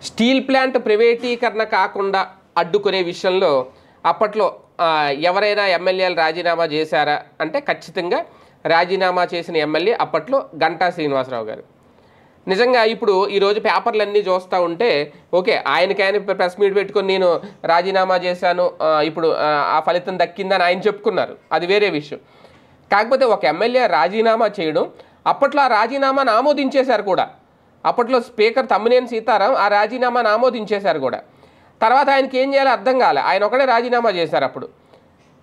Steel plant ప్రైవేటీకరణ కాకుండా అడ్డుకునే విషయంలో అప్పట్లో ఎవరైనా ఎమ్మెల్యేలు రాజీనామా చేశారా అంటే ఖచ్చితంగా రాజీనామా చేసిన ఎమ్మెల్యే అప్పట్లో గంటా శ్రీనివాసరావు గారు. నిజంగా ఇప్పుడు ఈరోజు పేపర్లన్నీ చూస్తూ ఉంటే ఓకే ఆయనకైనా ప్రెస్ మీట్ పెట్టుకొని నేను రాజీనామా చేశాను, ఇప్పుడు ఆ ఫలితం దక్కిందని ఆయన చెప్పుకున్నారు, అది వేరే విషయం. కాకపోతే ఒక ఎమ్మెల్యే రాజీనామా చేయడం, అప్పట్లో ఆ రాజీనామాను ఆమోదించేశారు కూడా. అప్పట్లో స్పీకర్ తమ్మినేని సీతారాం ఆ రాజీనామాను ఆమోదించేశారు కూడా. తర్వాత ఆయనకి ఏం చేయాలో అర్థం కాలే, ఆయన ఒకడే రాజీనామా చేశారు అప్పుడు.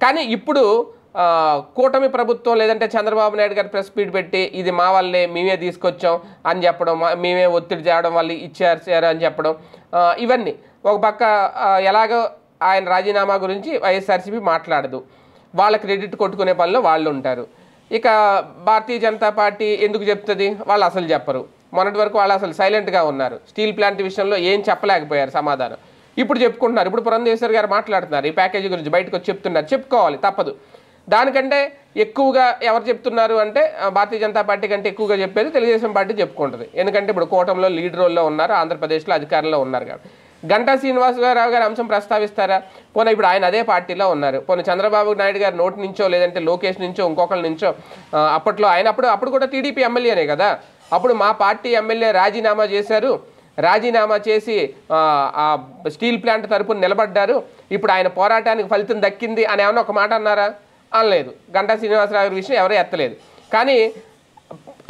కానీ ఇప్పుడు కూటమి ప్రభుత్వం లేదంటే చంద్రబాబు నాయుడు గారు ప్రెస్ మీట్ పెట్టి ఇది మా వల్లే, మేమే తీసుకొచ్చాం అని చెప్పడం, మేమే ఒత్తిడి చేయడం వల్ల ఇచ్చారు అని చెప్పడం, ఇవన్నీ ఒక పక్క ఎలాగో ఆయన రాజీనామా గురించి వైఎస్ఆర్సీపీ మాట్లాడదు, వాళ్ళ క్రెడిట్ కొట్టుకునే పనిలో వాళ్ళు ఉంటారు. ఇక భారతీయ జనతా పార్టీ ఎందుకు చెప్తుంది, వాళ్ళు అసలు చెప్పరు. మొన్నటి వరకు వాళ్ళు అసలు సైలెంట్గా ఉన్నారు, స్టీల్ ప్లాంట్ విషయంలో ఏం చెప్పలేకపోయారు సమాధానం. ఇప్పుడు చెప్పుకుంటున్నారు, ఇప్పుడు పురంధేశ్వరి గారు మాట్లాడుతున్నారు, ఈ ప్యాకేజీ గురించి బయటకు వచ్చి చెప్తున్నారు, చెప్పుకోవాలి తప్పదు. దానికంటే ఎక్కువగా ఎవరు చెప్తున్నారు అంటే భారతీయ జనతా పార్టీ కంటే ఎక్కువగా చెప్పేది తెలుగుదేశం పార్టీ చెప్పుకుంటుంది. ఎందుకంటే ఇప్పుడు కూటమిలో లీడ్ రోల్లో ఉన్నారు, ఆంధ్రప్రదేశ్లో అధికారంలో ఉన్నారు కాబట్టి. గంటా శ్రీనివాసరావు గారు అంశం ప్రస్తావిస్తారా? పోనీ ఇప్పుడు ఆయన అదే పార్టీలో ఉన్నారు. పోనీ చంద్రబాబు నాయుడు గారు నోటి నుంచో లేదంటే లోకేష్ నుంచో ఇంకొకరి నుంచో అప్పట్లో ఆయన అప్పుడు కూడా టీడీపీ ఎమ్మెల్యేనే కదా, అప్పుడు మా పార్టీ ఎమ్మెల్యే రాజీనామా చేశారు, రాజీనామా చేసి ఆ స్టీల్ ప్లాంట్ తరపున నిలబడ్డారు, ఇప్పుడు ఆయన పోరాటానికి ఫలితం దక్కింది అని ఏమన్నా ఒక మాట అన్నారా? అనలేదు. గంటా శ్రీనివాసరావు గారి విషయం ఎవరూ ఎత్తలేదు. కానీ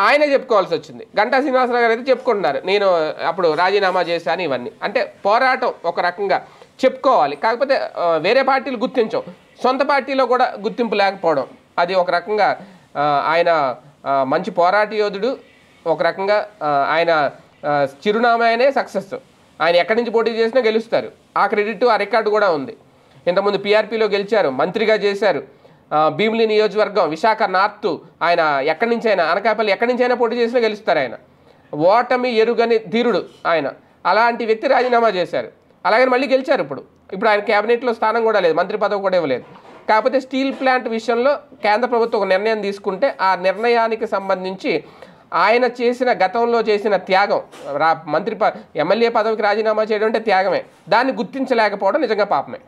ఆయనే చెప్పుకోవాల్సి వచ్చింది. గంటా శ్రీనివాసరావు గారు అయితే చెప్పుకుంటున్నారు, నేను అప్పుడు రాజీనామా చేశాను, ఇవన్నీ అంటే పోరాటం ఒక రకంగా చెప్పుకోవాలి. కాకపోతే వేరే పార్టీలు గుర్తించం, సొంత పార్టీలో కూడా గుర్తింపు లేకపోవడం, అది ఒక రకంగా ఆయన మంచి పోరాట యోధుడు, ఒక రకంగా ఆయన చిరునామానే సక్సెస్. ఆయన ఎక్కడి నుంచి పోటీ చేసినా గెలుస్తారు, ఆ క్రెడిట్ ఆ రికార్డు కూడా ఉంది. ఇంతకుముందు పీఆర్పీలో గెలిచారు, మంత్రిగా చేశారు, భీమిలి నియోజకవర్గం, విశాఖ నార్త్, ఆయన ఎక్కడి నుంచి అయినా, అనకాపల్లి ఎక్కడి నుంచి అయినా పోటీ చేసినా గెలుస్తారు. ఆయన ఓటమి ఎరుగని ధీరుడు ఆయన. అలాంటి వ్యక్తి రాజీనామా చేశారు, అలాగని మళ్ళీ గెలిచారు. ఇప్పుడు ఆయన క్యాబినెట్లో స్థానం కూడా లేదు, మంత్రి పదవి కూడా ఇవ్వలేదు. కాకపోతే స్టీల్ ప్లాంట్ విషయంలో కేంద్ర ప్రభుత్వం ఒక నిర్ణయం తీసుకుంటే ఆ నిర్ణయానికి సంబంధించి ఆయన చేసిన గతంలో చేసిన త్యాగం, ఎమ్మెల్యే పదవికి రాజీనామా చేయడం అంటే త్యాగమే, దాన్ని గుర్తించలేకపోవడం నిజంగా పాపమే.